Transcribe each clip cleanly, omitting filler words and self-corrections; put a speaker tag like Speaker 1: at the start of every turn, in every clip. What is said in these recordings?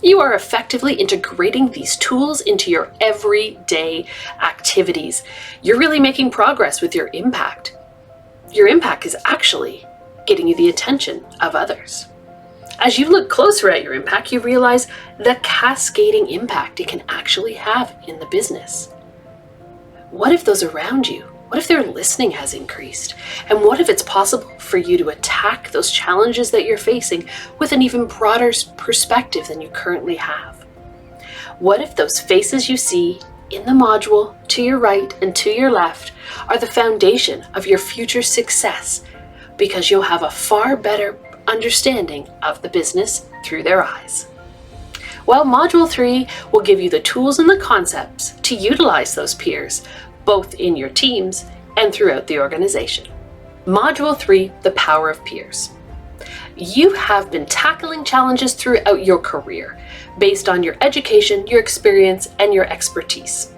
Speaker 1: You are effectively integrating these tools into your everyday activities. You're really making progress with your impact. Your impact is actually getting you the attention of others. As you look closer at your impact, you realize the cascading impact it can actually have in the business. What if those around you, what if their listening has increased? And what if it's possible for you to attack those challenges that you're facing with an even broader perspective than you currently have? What if those faces you see in the module to your right and to your left are the foundation of your future success, because you'll have a far better understanding of the business through their eyes? Well, Module 3 will give you the tools and the concepts to utilize those peers, both in your teams and throughout the organization. Module 3, the power of peers. You have been tackling challenges throughout your career based on your education, your experience, and your expertise.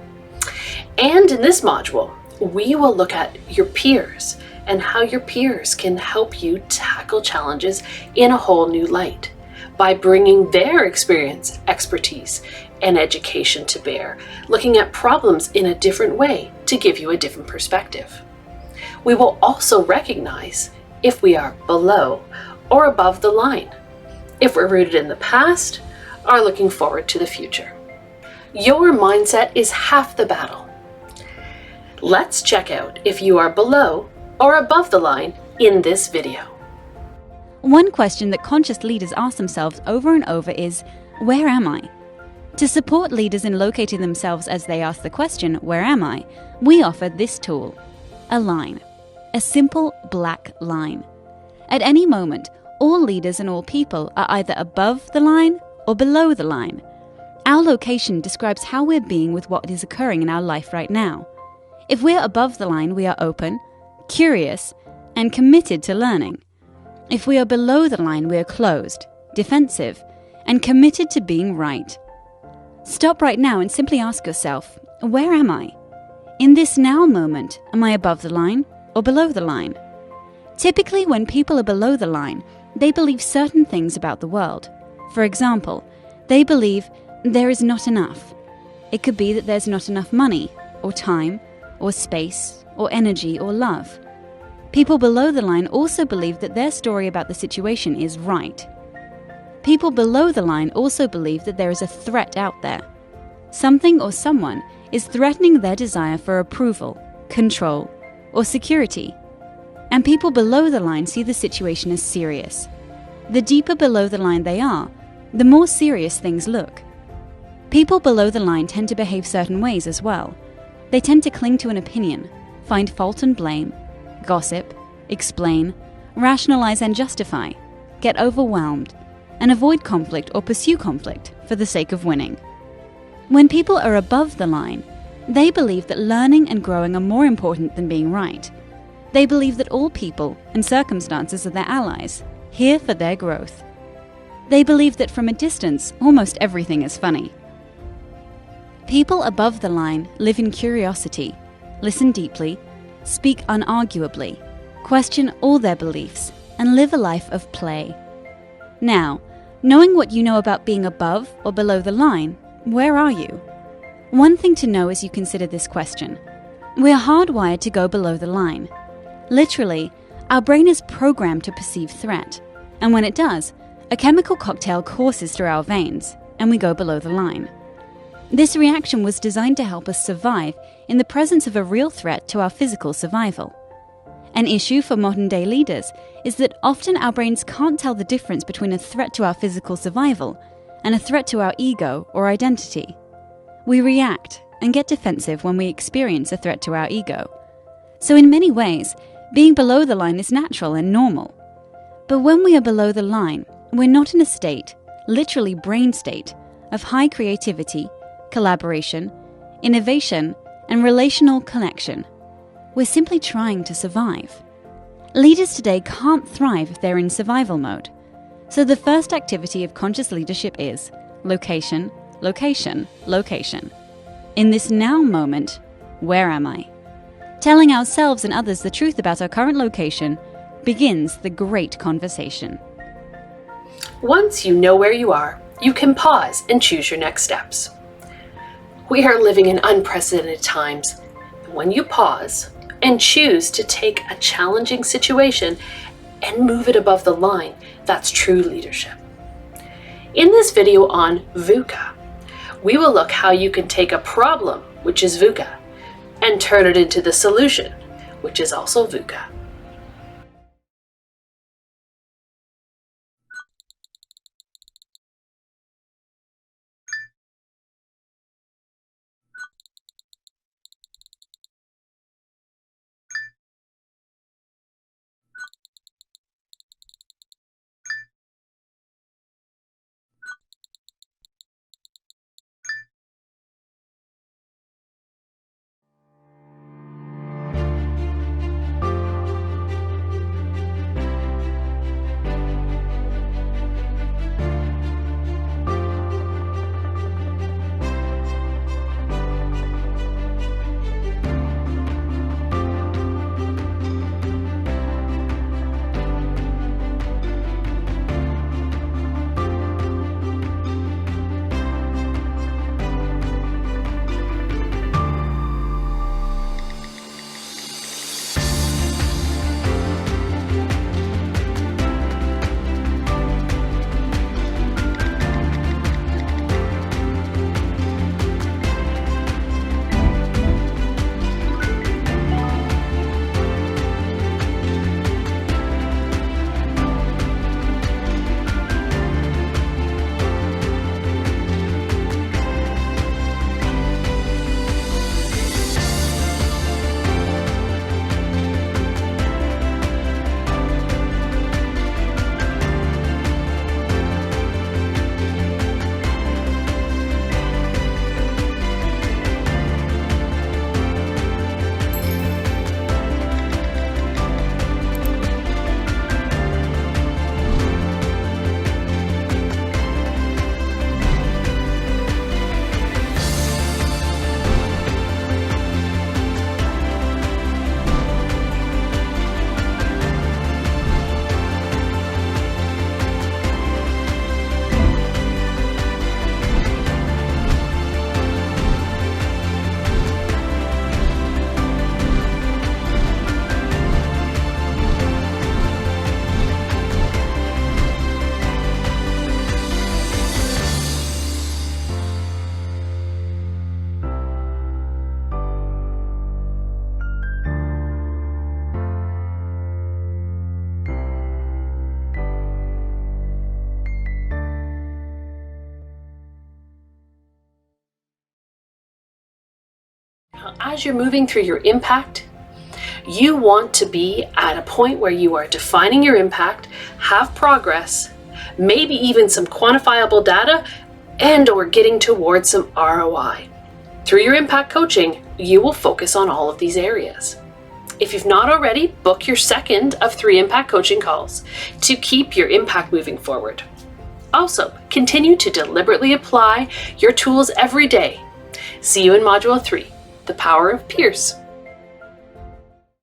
Speaker 1: And in this module, we will look at your peers and how your peers can help you tackle challenges in a whole new light by bringing their experience, expertise, and education to bear, looking at problems in a different way to give you a different perspective. We will also recognize if we are below or above the line, if we're rooted in the past or looking forward to the future. Your mindset is half the battle. Let's check out if you are below or above the line in this video.
Speaker 2: One question that conscious leaders ask themselves over and over is, where am I? To support leaders in locating themselves as they ask the question, where am I? We offer this tool, a line, a simple black line. At any moment, all leaders and all people are either above the line or below the line. Our location describes how we're being with what is occurring in our life right now. If we're above the line, we are open, curious, and committed to learning. If we are below the line, we are closed, defensive, and committed to being right. Stop right now and simply ask yourself, where am I? In this now moment, am I above the line or below the line? Typically, when people are below the line, they believe certain things about the world. For example, they believe there is not enough. It could be that there's not enough money, or time, or space, or energy, or love. People below the line also believe that their story about the situation is right. People below the line also believe that there is a threat out there. Something or someone is threatening their desire for approval, control, or security. And people below the line see the situation as serious. The deeper below the line they are, the more serious things look. People below the line tend to behave certain ways as well. They tend to cling to an opinion, find fault and blame, gossip, explain, rationalize and justify, get overwhelmed, and avoid conflict or pursue conflict for the sake of winning. When people are above the line, they believe that learning and growing are more important than being right. They believe that all people and circumstances are their allies, here for their growth. They believe that from a distance, almost everything is funny. People above the line live in curiosity, listen deeply, speak unarguably, question all their beliefs, and live a life of play. Now, knowing what you know about being above or below the line, where are you? One thing to know as you consider this question: we are hardwired to go below the line. Literally, our brain is programmed to perceive threat, and when it does, a chemical cocktail courses through our veins, and we go below the line. This reaction was designed to help us survive in the presence of a real threat to our physical survival. An issue for modern-day leaders is that often our brains can't tell the difference between a threat to our physical survival and a threat to our ego or identity. We react and get defensive when we experience a threat to our ego. So in many ways, being below the line is natural and normal. But when we are below the line, we're not in a state, literally brain state, of high creativity, collaboration, innovation, and relational connection. We're simply trying to survive. Leaders today can't thrive if they're in survival mode. So the first activity of conscious leadership is location, location, location. In this now moment, where am I? Telling ourselves and others the truth about our current location begins the great conversation.
Speaker 1: Once you know where you are, you can pause and choose your next steps. We are living in unprecedented times. When you pause and choose to take a challenging situation and move it above the line, that's true leadership. In this video on VUCA, we will look how you can take a problem, which is VUCA, and turn it into the solution, which is also VUCA. As you're moving through your impact, you want to be at a point where you are defining your impact, have progress, maybe even some quantifiable data, and/or getting towards some ROI. Through your impact coaching, you will focus on all of these areas. If you've not already, book your second of 3 impact coaching calls to keep your impact moving forward. Also, continue to deliberately apply your tools every day. See you in Module 3, The Power of Peers.